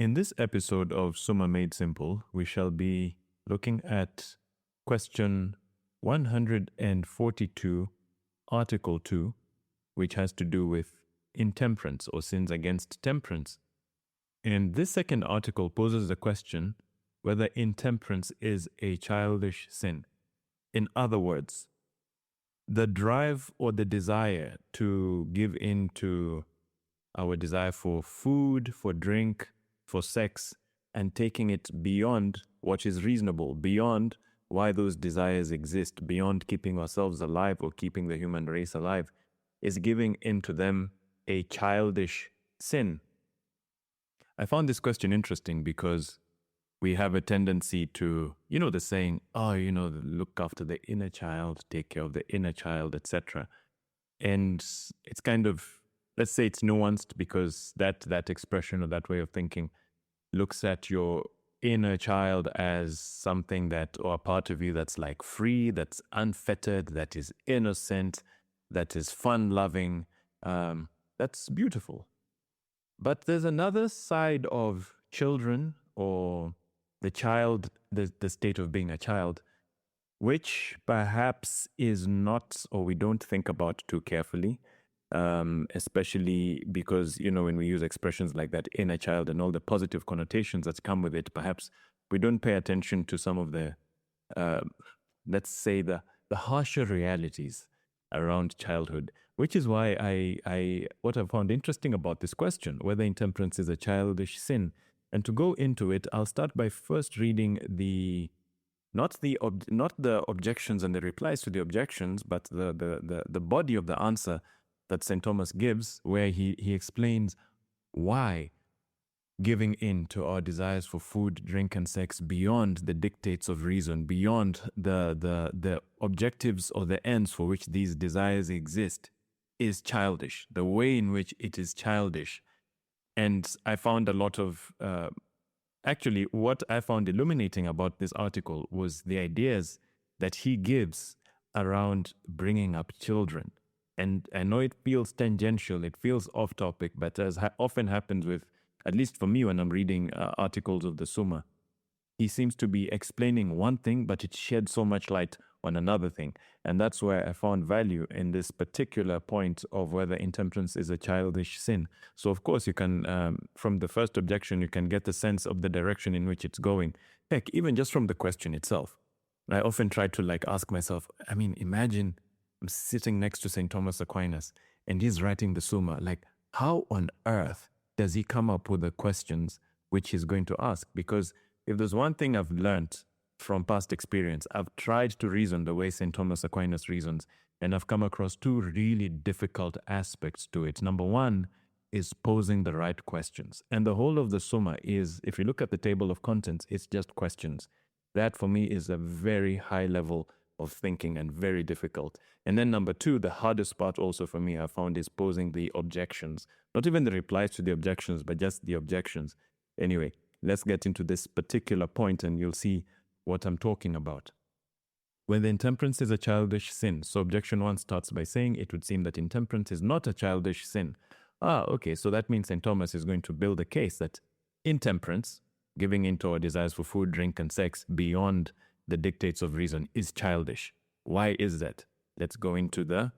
In this episode of Summa Made Simple, we shall be looking at question 142, Article 2, which has to do with intemperance or sins against temperance. And this second article poses the question whether intemperance is a childish sin. In other words, the drive or the desire to give in to our desire for food, for drink, for sex, and taking it beyond what is reasonable, beyond why those desires exist, beyond keeping ourselves alive or keeping the human race alive, is giving into them a childish sin. I found this question interesting because we have a tendency to, the saying, look after the inner child, take care of the inner child, etc. And it's kind of, let's say it's nuanced because that expression or that way of thinking looks at your inner child as something that, or a part of you that's like free, that's unfettered, that is innocent, that is fun-loving. That's beautiful. But there's another side of children or the child, the state of being a child, which perhaps is not, or we don't think about too carefully, especially because, when we use expressions like that, inner child, and all the positive connotations that come with it, perhaps we don't pay attention to some of the, let's say, the harsher realities around childhood, which is why what I found interesting about this question, whether intemperance is a childish sin. And to go into it, I'll start by first reading not the objections and the replies to the objections, but the body of the answer that St. Thomas gives, where he explains why giving in to our desires for food, drink, and sex beyond the dictates of reason, beyond the objectives or the ends for which these desires exist, is childish, the way in which it is childish. And I found a lot of, actually, what I found illuminating about this article was the ideas that he gives around bringing up children. And I know it feels tangential, it feels off topic, but as often happens with, at least for me when I'm reading articles of the Summa, he seems to be explaining one thing, but it sheds so much light on another thing. And that's where I found value in this particular point of whether intemperance is a childish sin. So of course you can, from the first objection, you can get the sense of the direction in which it's going. Heck, even just from the question itself. I often try to ask myself, imagine I'm sitting next to St. Thomas Aquinas and he's writing the Summa. How on earth does he come up with the questions which he's going to ask? Because if there's one thing I've learned from past experience, I've tried to reason the way St. Thomas Aquinas reasons, and I've come across two really difficult aspects to it. Number one is posing the right questions. And the whole of the Summa is, if you look at the table of contents, it's just questions. That for me is a very high level of thinking and very difficult. And then number two, the hardest part also for me I found is posing the objections. Not even the replies to the objections, but just the objections. Anyway, let's get into this particular point and you'll see what I'm talking about. When the intemperance is a childish sin, so objection 1 starts by saying it would seem that intemperance is not a childish sin. Okay, so that means St. Thomas is going to build a case that intemperance, giving in to our desires for food, drink, and sex beyond the dictates of reason, is childish. Why is that? Let's go into the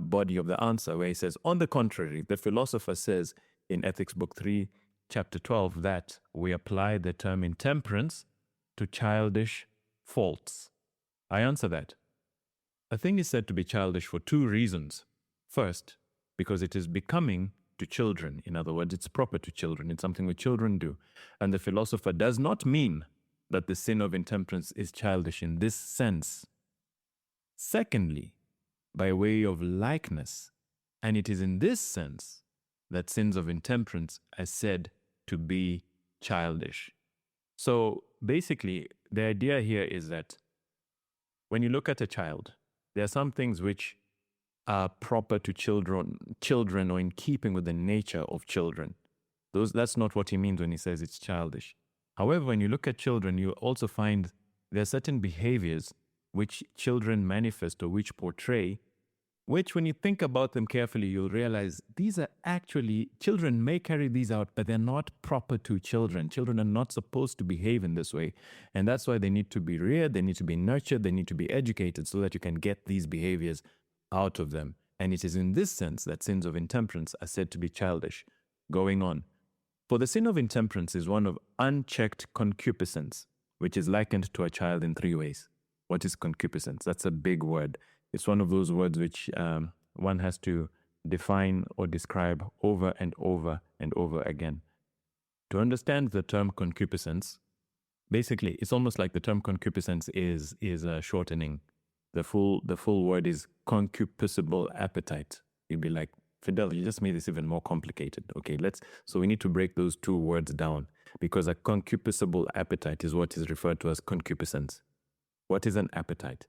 body of the answer where he says, on the contrary, the philosopher says in Ethics Book 3, Chapter 12, that we apply the term intemperance to childish faults. I answer that. A thing is said to be childish for two reasons. First, because it is becoming to children. In other words, it's proper to children. It's something that children do. And the philosopher does not mean that the sin of intemperance is childish in this sense. Secondly, by way of likeness, and it is in this sense that sins of intemperance are said to be childish. So basically, the idea here is that when you look at a child, there are some things which are proper to children or in keeping with the nature of children. That's not what he means when he says it's childish. However, when you look at children, you also find there are certain behaviors which children manifest or which portray which when you think about them carefully, you'll realize these are actually, children may carry these out, but they're not proper to children. Children are not supposed to behave in this way. And that's why they need to be reared, they need to be nurtured, they need to be educated so that you can get these behaviors out of them. And it is in this sense that sins of intemperance are said to be childish. Going on. For the sin of intemperance is one of unchecked concupiscence, which is likened to a child in three ways. What is concupiscence? That's a big word. It's one of those words which one has to define or describe over and over and over again. To understand the term concupiscence, basically, it's almost like the term concupiscence is a shortening. The full word is concupiscible appetite. You'd be like, Fidel, you just made this even more complicated. Okay, so we need to break those two words down, because a concupiscible appetite is what is referred to as concupiscence. What is an appetite?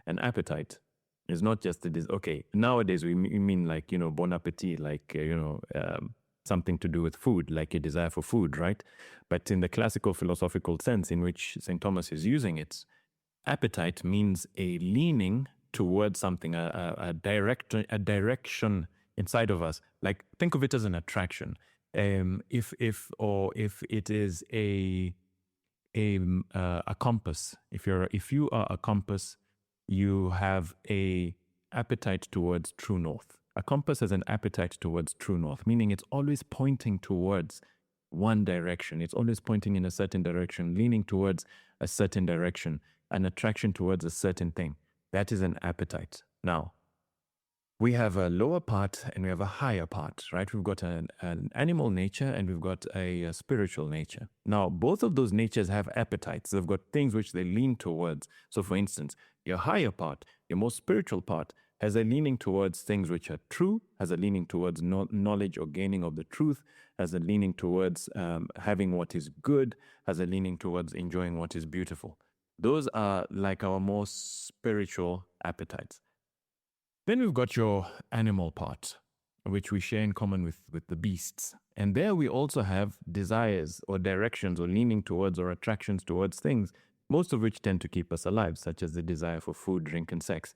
An appetite is not just okay, nowadays we mean like, bon appetit, like, something to do with food, like a desire for food, right? But in the classical philosophical sense in which St. Thomas is using it, appetite means a leaning towards something, a direction inside of us. Like, think of it as an attraction. If it is a compass, if you are a compass, you have a appetite towards true north. A compass has an appetite towards true north, meaning it's always pointing towards one direction. It's always pointing in a certain direction, leaning towards a certain direction, an attraction towards a certain thing. That is an appetite. Now, we have a lower part and we have a higher part, right? We've got an animal nature and we've got a spiritual nature. Now, both of those natures have appetites. They've got things which they lean towards. So, for instance, your higher part, your more spiritual part, has a leaning towards things which are true, has a leaning towards knowledge or gaining of the truth, has a leaning towards having what is good, has a leaning towards enjoying what is beautiful. Those are like our more spiritual appetites. Then we've got your animal part, which we share in common with the beasts. And there we also have desires or directions or leaning towards or attractions towards things, most of which tend to keep us alive, such as the desire for food, drink, and sex.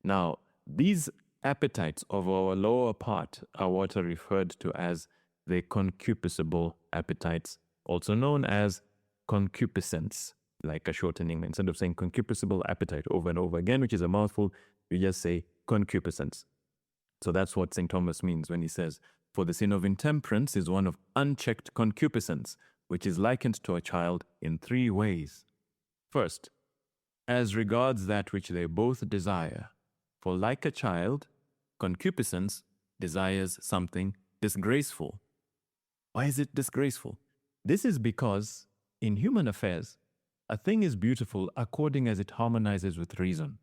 Now, these appetites of our lower part are what are referred to as the concupiscible appetites, also known as concupiscence, like a shortening. Instead of saying concupiscible appetite over and over again, which is a mouthful, you just say concupiscence. So that's what St. Thomas means when he says, for the sin of intemperance is one of unchecked concupiscence, which is likened to a child in three ways. First, as regards that which they both desire. For like a child, concupiscence desires something disgraceful. Why is it disgraceful? This is because in human affairs, a thing is beautiful according as it harmonizes with reason.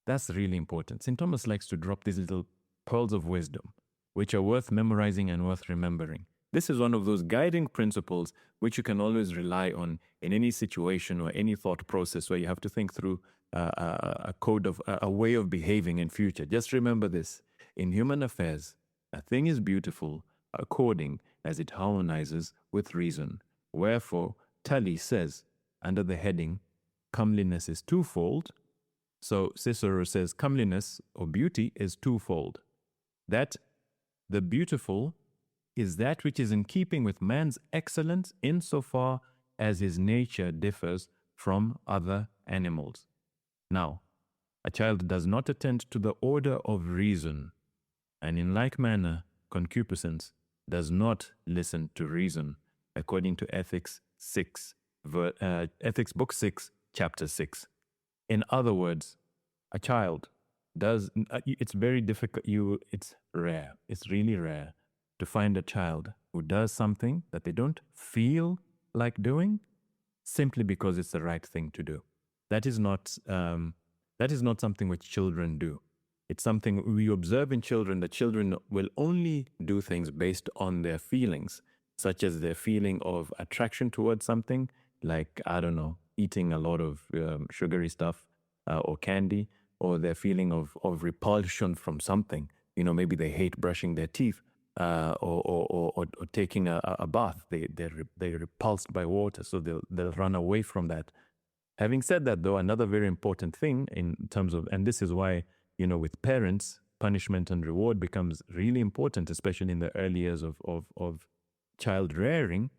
That's really important. St. Thomas likes to drop these little pearls of wisdom, which are worth memorizing and worth remembering. This is one of those guiding principles which you can always rely on in any situation or any thought process where you have to think through a way of behaving in future. Just remember this. In human affairs, a thing is beautiful according as it harmonizes with reason. Wherefore, Tully says, under the heading, comeliness is twofold. So Cicero says comeliness or beauty is twofold. That the beautiful is that which is in keeping with man's excellence insofar as his nature differs from other animals. Now, a child does not attend to the order of reason, and in like manner, concupiscence does not listen to reason, according to Ethics Book 6, Chapter 6. In other words, a child does, it's very difficult, it's rare, it's really rare to find a child who does something that they don't feel like doing simply because it's the right thing to do. That is not something which children do. It's something we observe in children, that children will only do things based on their feelings, such as their feeling of attraction towards something, like, I don't know, eating a lot of sugary stuff or candy, or their feeling of repulsion from something. Maybe they hate brushing their teeth or taking a bath. They're repulsed by water, so they'll run away from that. Having said that, though, another very important thing in terms of, and this is why, with parents, punishment and reward becomes really important, especially in the early years of child rearing.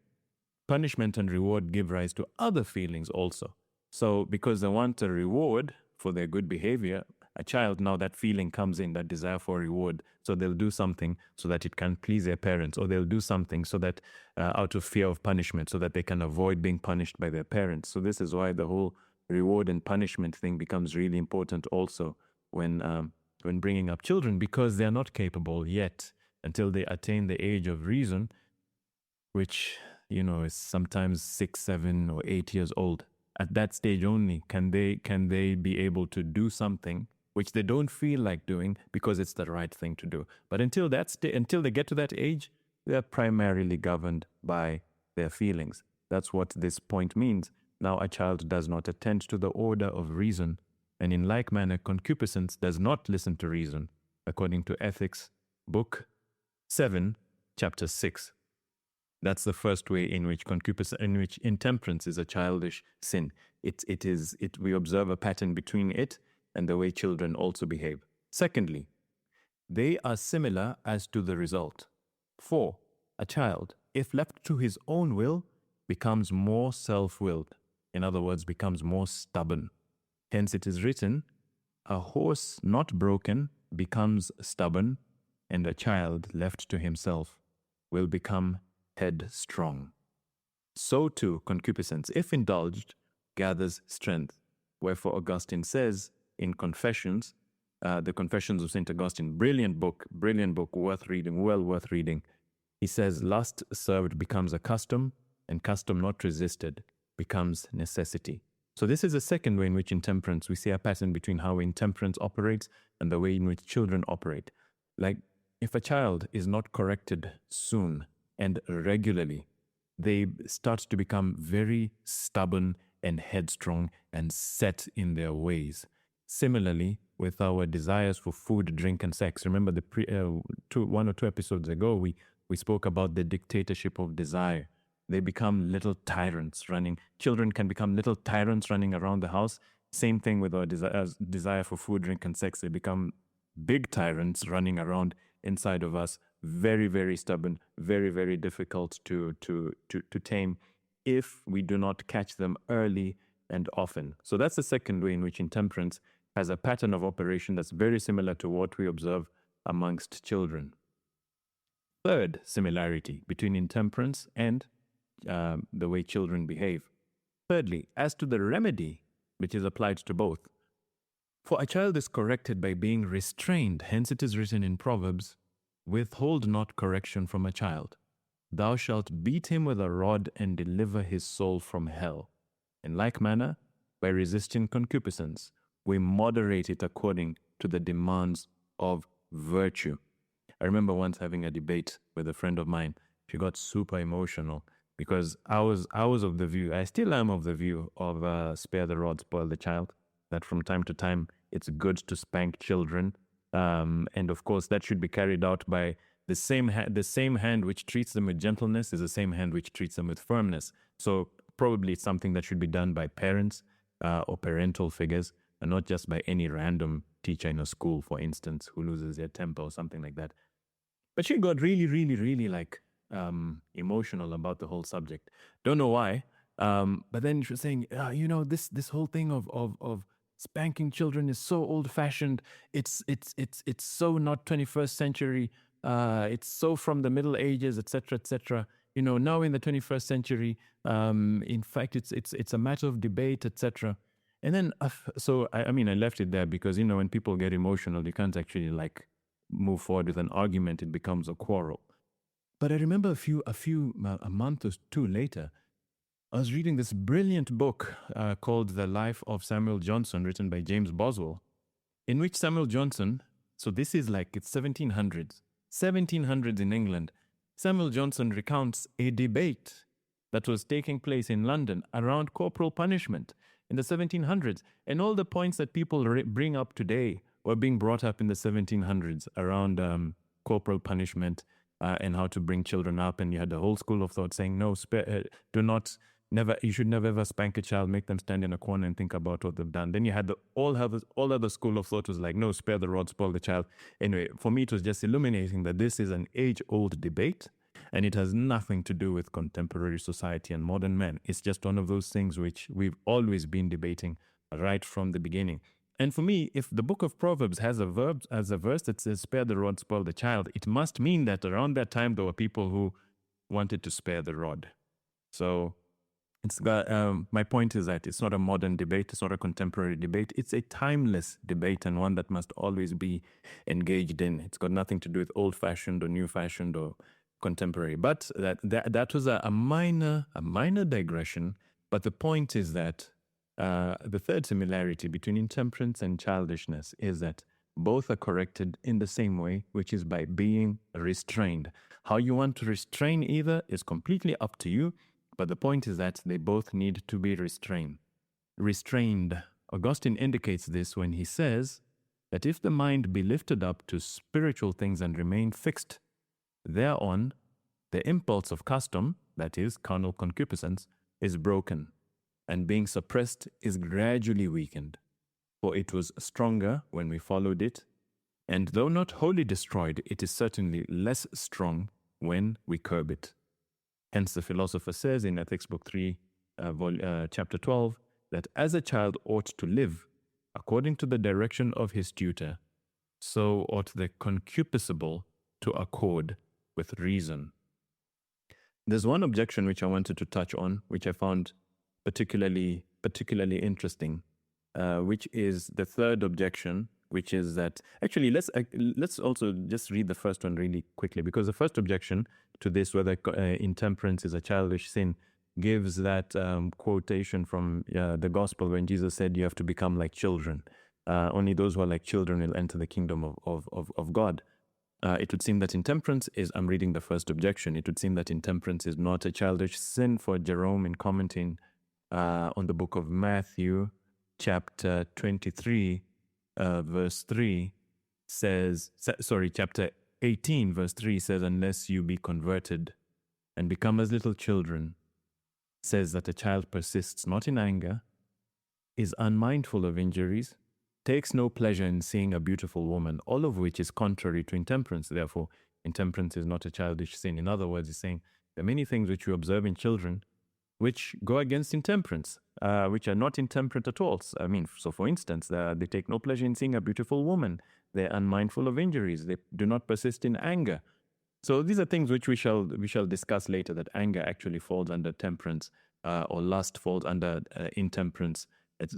Punishment and reward give rise to other feelings also. So because they want a reward for their good behavior, a child, now that feeling comes in, that desire for reward. So they'll do something so that it can please their parents, or they'll do something so that out of fear of punishment, so that they can avoid being punished by their parents. So this is why the whole reward and punishment thing becomes really important also when bringing up children, because they're not capable yet until they attain the age of reason, which, is sometimes 6, 7, or 8 years old. At that stage only can they be able to do something which they don't feel like doing because it's the right thing to do. But until they get to that age, they're primarily governed by their feelings. That's what this point means. Now a child does not attend to the order of reason, and in like manner concupiscence does not listen to reason, according to Ethics, Book 7, Chapter 6. That's the first way in which intemperance is a childish sin. We observe a pattern between it and the way children also behave. Secondly, they are similar as to the result. For a child, if left to his own will, becomes more self-willed. In other words, becomes more stubborn. Hence it is written, a horse not broken becomes stubborn, and a child left to himself will become headstrong. So too, concupiscence, if indulged, gathers strength. Wherefore Augustine says in Confessions, the Confessions of St. Augustine, brilliant book, worth reading, well worth reading. He says, lust served becomes a custom, and custom not resisted becomes necessity. So this is a second way in which intemperance, we see a pattern between how intemperance operates and the way in which children operate. Like, if a child is not corrected soon and regularly, they start to become very stubborn and headstrong and set in their ways. Similarly, with our desires for food, drink, and sex. Remember, 1 or 2 episodes ago, we spoke about the dictatorship of desire. They become little tyrants children can become little tyrants running around the house. Same thing with our desire for food, drink, and sex. They become big tyrants running around inside of us, very, very stubborn, very, very difficult to tame if we do not catch them early and often. So that's the second way in which intemperance has a pattern of operation that's very similar to what we observe amongst children. Third similarity between intemperance and the way children behave. Thirdly, as to the remedy, which is applied to both. For a child is corrected by being restrained, hence it is written in Proverbs, withhold not correction from a child. Thou shalt beat him with a rod and deliver his soul from hell. In like manner, by resisting concupiscence, we moderate it according to the demands of virtue. I remember once having a debate with a friend of mine. She got super emotional because I was of the view, I still am of the view of spare the rod, spoil the child, that from time to time it's good to spank children. And of course, that should be carried out by the same hand which treats them with gentleness is the same hand which treats them with firmness. So probably it's something that should be done by parents or parental figures, and not just by any random teacher in a school, for instance, who loses their temper or something like that. But she got really, really, really emotional about the whole subject. Don't know why. But then she was saying, this whole thing of spanking children is so old-fashioned. It's so not 21st century. It's so from the Middle Ages, etc., etc. Now in the 21st century, in fact, it's a matter of debate, etc. And then, I left it there because when people get emotional, you can't actually move forward with an argument. It becomes a quarrel. But I remember a month or 2 later, I was reading this brilliant book called The Life of Samuel Johnson, written by James Boswell, in which Samuel Johnson, so this is it's 1700s in England, Samuel Johnson recounts a debate that was taking place in London around corporal punishment in the 1700s. And all the points that people bring up today were being brought up in the 1700s around corporal punishment and how to bring children up. And you had the whole school of thought saying, no, do not You should never ever spank a child, make them stand in a corner and think about what they've done. Then you had all other school of thought was like, no, spare the rod, spoil the child. Anyway, for me, it was just illuminating that this is an age-old debate, and it has nothing to do with contemporary society and modern men. It's just one of those things which we've always been debating right from the beginning. And for me, if the book of Proverbs has a verse that says, spare the rod, spoil the child, it must mean that around that time there were people who wanted to spare the rod. So it's got, my point is that it's not a modern debate, it's not a contemporary debate, it's a timeless debate, and one that must always be engaged in. It's got nothing to do with old-fashioned or new-fashioned or contemporary. But that was a minor digression. But the point is that the third similarity between intemperance and childishness is that both are corrected in the same way, which is by being restrained. How you want to restrain either is completely up to you, but the point is that they both need to be restrained. Augustine indicates this when he says that if the mind be lifted up to spiritual things and remain fixed thereon, the impulse of custom, that is, carnal concupiscence, is broken, and being suppressed is gradually weakened. For it was stronger when we followed it, and though not wholly destroyed, it is certainly less strong when we curb it. Hence the philosopher says in Ethics Book 3, chapter 12, that as a child ought to live according to the direction of his tutor, so ought the concupiscible to accord with reason. There's one objection which I wanted to touch on, which I found particularly interesting, which is the third objection, which is that actually let's also just read the first one really quickly, because the first objection to this, whether intemperance is a childish sin, gives that quotation from the gospel when Jesus said you have to become like children. Only those who are like children will enter the kingdom of God. It would seem that intemperance is, I'm reading the first objection, it would seem that intemperance is not a childish sin, for Jerome, in commenting on the book of Matthew, chapter 23, verse 3 says, chapter 18, verse 3 says, unless you be converted and become as little children, says that a child persists not in anger, is unmindful of injuries, takes no pleasure in seeing a beautiful woman, all of which is contrary to intemperance. Therefore, intemperance is not a childish sin. In other words, he's saying there are many things which you observe in children which go against intemperance, which are not intemperate at all. I mean, so for instance, they take no pleasure in seeing a beautiful woman. They're unmindful of injuries. They do not persist in anger. So these are things which we shall discuss later, that anger actually falls under temperance, or lust falls under intemperance.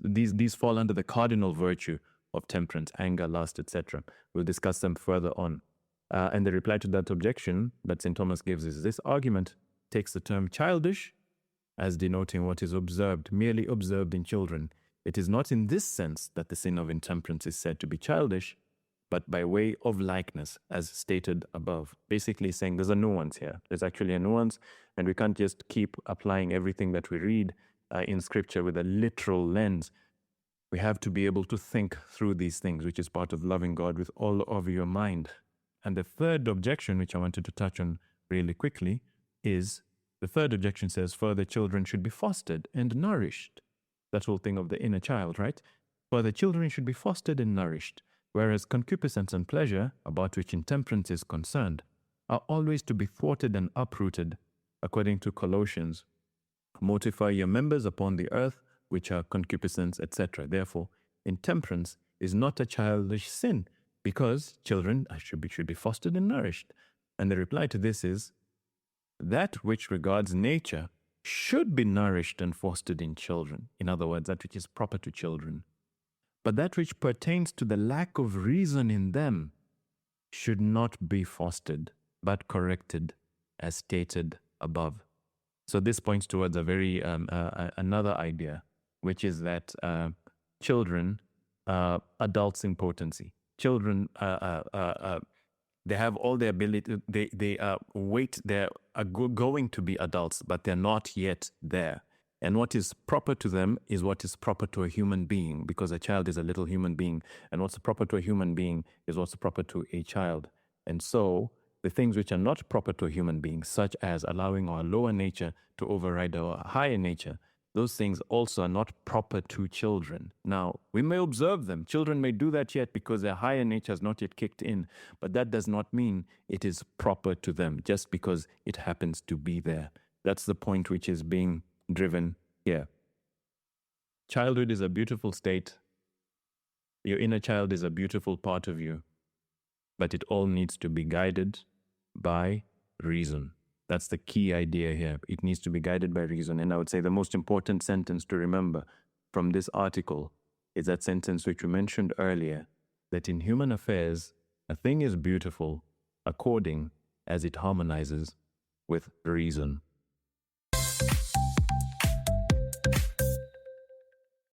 These fall under the cardinal virtue of temperance, anger, lust, etc. We'll discuss them further on. And the reply to that objection that St. Thomas gives is, this argument takes the term childish as denoting what is observed, merely observed in children. It is not in this sense that the sin of intemperance is said to be childish, but by way of likeness, as stated above. Basically saying there's a nuance here. There's actually a nuance, and we can't just keep applying everything that we read in Scripture with a literal lens. We have to be able to think through these things, which is part of loving God with all of your mind. And the third objection, which I wanted to touch on really quickly, is the third objection says, further children should be fostered and nourished. That whole thing of the inner child, right? Further children should be fostered and nourished, whereas concupiscence and pleasure, about which intemperance is concerned, are always to be thwarted and uprooted, according to Colossians. Mortify your members upon the earth, which are concupiscence, etc. Therefore, intemperance is not a childish sin, because children should be fostered and nourished. And the reply to this is, that which regards nature should be nourished and fostered in children. In other words, that which is proper to children. But that which pertains to the lack of reason in them should not be fostered, but corrected, as stated above. So this points towards a very another idea, which is that children, adults in potency, children, they have all the ability. They are going to be adults, but they're not yet there. And what is proper to them is what is proper to a human being, because a child is a little human being. And what's proper to a human being is what's proper to a child. And so the things which are not proper to a human being, such as allowing our lower nature to override our higher nature, those things also are not proper to children. Now, we may observe them. Children may do that yet because their higher nature has not yet kicked in, but that does not mean it is proper to them just because it happens to be there. That's the point which is being driven here. Childhood is a beautiful state. Your inner child is a beautiful part of you, but it all needs to be guided by reason. That's the key idea here. It needs to be guided by reason. And I would say the most important sentence to remember from this article is that sentence which we mentioned earlier, that in human affairs, a thing is beautiful according as it harmonizes with reason.